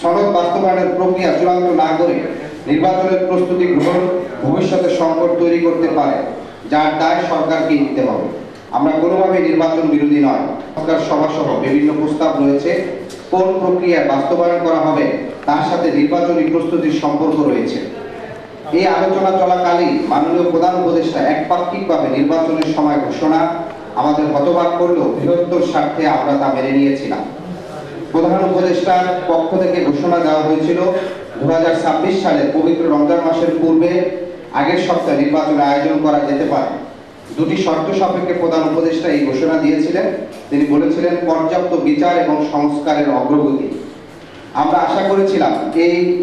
সনদ বাস্তবায়নের প্রক্রিয়া চূড়ান্ত না করে নির্বাচনের প্রস্তুতি গ্রহণ ভবিষ্যতে সংকট তৈরি করতে পারে, যার দায় সরকারকে নিতে হবে। আমরা কোনোভাবেই নির্বাচন বিরোধী নয়। সরকার সভাসহ বিভিন্ন প্রস্তাব রয়েছে। কোন প্রক্রিয়া বাস্তবায়ন করা হবে তার সাথে নির্বাচনী প্রস্তুতির সম্পর্ক রয়েছে। এই আলোচনা চলাকালীন মাননীয় প্রধান উপদেষ্টা একপাক্ষিকভাবে নির্বাচনের সময় ঘোষণা আমাদের হতবাক করলেও বৃহত্তর স্বার্থে আমরা তা মেনে নিয়েছিলাম। প্রধান উপদেষ্টার পক্ষ থেকে ঘোষণা দেওয়া হয়েছিল 2026 সালের পবিত্র রমজান মাসের পূর্বে আগের সপ্তাহে নির্বাচন আয়োজন করা যেতে পারে। দুটি শর্ত সাপেক্ষে প্রধান উপদেষ্টা এই ঘোষণা দিয়েছিলেন। তিনি বলেছিলেন পর্যাপ্ত বিচার এবং সংস্কারের অগ্রগতি। আমরা আশা করেছিলাম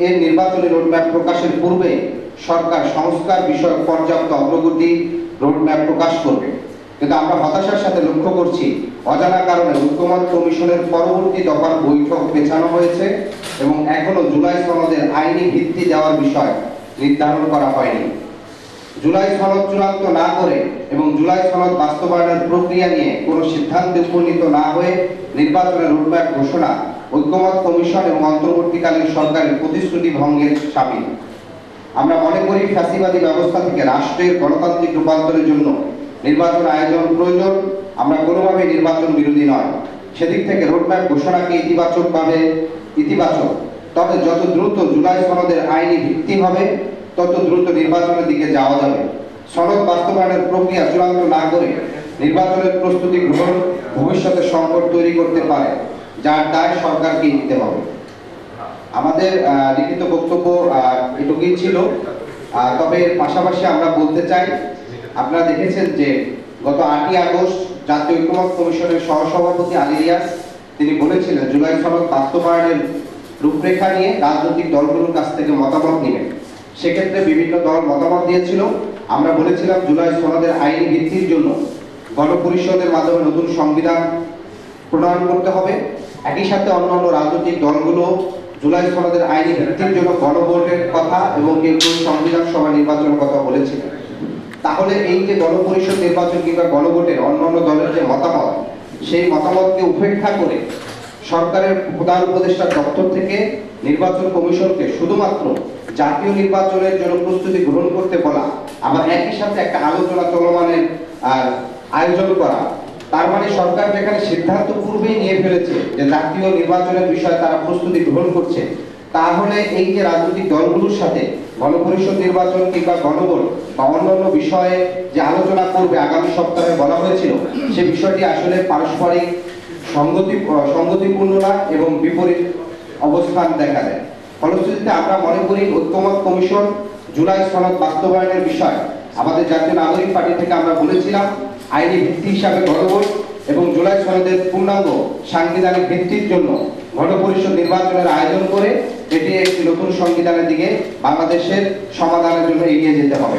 এর নির্বাচনী রোডম্যাপ প্রকাশের পূর্বে সরকার সংস্কার বিষয়ক পর্যাপ্ত অগ্রগতি রোডম্যাপ প্রকাশ করবে, কিন্তু আমরা হতাশার সাথে লক্ষ্য করছি অজানা কারণে ঐক্যমত কমিশনের পরবর্তী দফার বৈঠক পেছানো হয়েছে এবং এখনো জুলাই সনদের আইনি ভিত্তি দেওয়ার বিষয় নির্ধারণ করা হয়নি। জুলাই সনদ চূড়ান্ত না করে এবং জুলাই সনদ বাস্তবায়নের প্রক্রিয়া নিয়ে কোনো সিদ্ধান্তে উপনীত না হয়ে নির্বাচনের রোডম্যাপ ঘোষণা ঐক্যমত কমিশন এবং অন্তর্বর্তীকালীন সরকারের প্রতিশ্রুতি ভঙ্গের সামিল। আমরা মনে করি ফ্যাসিবাদী ব্যবস্থা থেকে রাষ্ট্রের গণতান্ত্রিক রূপান্তরের জন্য নির্বাচন আয়োজন প্রয়োজন। আমরা কোনোভাবেই নির্বাচন বিরোধী নয়। সেদিক থেকে রোডম্যাপ ঘোষণাকে ইতিবাচক, তবে যত দ্রুত জুলাই সনদের আইনি ভিত্তি হবে তত দ্রুত নির্বাচনের দিকে যাওয়া যাবে। সনদ বাস্তবায়নের প্রক্রিয়া চূড়ান্ত না করে নির্বাচনের প্রস্তুতি গ্রহণ ভবিষ্যতে সংকট তৈরি করতে পারে, যার দায় সরকারকে নিতে হবে। আমাদের লিখিত বক্তব্য এটুকুই ছিল। তবে পাশাপাশি আমরা বলতে চাই, আপনারা দেখেছেন যে গত 8ই আগস্ট জাতীয় ঐক্যমত কমিশনের সহসভাপতি আলী রিয়াজ তিনি বলেছিলেন জুলাই সনদ বাস্তবায়নের রূপরেখা নিয়ে রাজনৈতিক দলগুলোর কাছ থেকে মতামত নেবেন। সেক্ষেত্রে বিভিন্ন দল মতামত দিয়েছিল। আমরা বলেছিলাম জুলাই সনদের আইনি ভিত্তির জন্য গণপরিষদের মাধ্যমে নতুন সংবিধান প্রণয়ন করতে হবে। একই সাথে অন্যান্য রাজনৈতিক দলগুলো জুলাই সনদের আইনি ভিত্তির জন্য গণভোটের কথা এবং কেউ সংবিধান সভা নির্বাচনের কথা বলেছিলেন। তাহলে এই যে গণপরিষদ নির্বাচন কিংবা গণভোটের অন্যান্য দলের যে মতামত, সেই মতামতকে উপেক্ষা করে সরকারের প্রধান উপদেষ্টার দপ্তর থেকে নির্বাচন কমিশনকে শুধুমাত্র জাতীয় নির্বাচনের জন্য প্রস্তুতি গ্রহণ করতে বলা, আবার একই সাথে একটা আলোচনা চলমানের আয়োজন করা, তার মানে সরকার যেখানে সিদ্ধান্ত পূর্বেই নিয়ে ফেলেছে যে জাতীয় নির্বাচনের বিষয়ে তারা প্রস্তুতি গ্রহণ করছে, তাহলে এই যে রাজনৈতিক দলগুলোর সাথে গণপরিষদ নির্বাচন কিংবা গণভোট বা অন্যান্য বিষয়ে যে আলোচনা করবে আগামী সপ্তাহে বলা হয়েছিল, সে বিষয়টি আসলে পারস্পরিক সঙ্গতিপূর্ণ না এবং বিপরীত অবস্থান দেখা দেয়। ফলশ্রুতিতে আমরা মনে করি ঐক্যমত কমিশন জুলাই সনদ বাস্তবায়নের বিষয় আমাদের জাতীয় নাগরিক পার্টি থেকে আমরা বলেছিলাম আইনি ভিত্তি হিসাবে গণভোট এবং জুলাই সনদের পূর্ণাঙ্গ সাংবিধানিক ভিত্তির জন্য গণপরিষদ নির্বাচনের আয়োজন করে এটি একটি নতুন সংবিধানের দিকে বাংলাদেশের সমাধানের জন্য এগিয়ে যেতে হবে।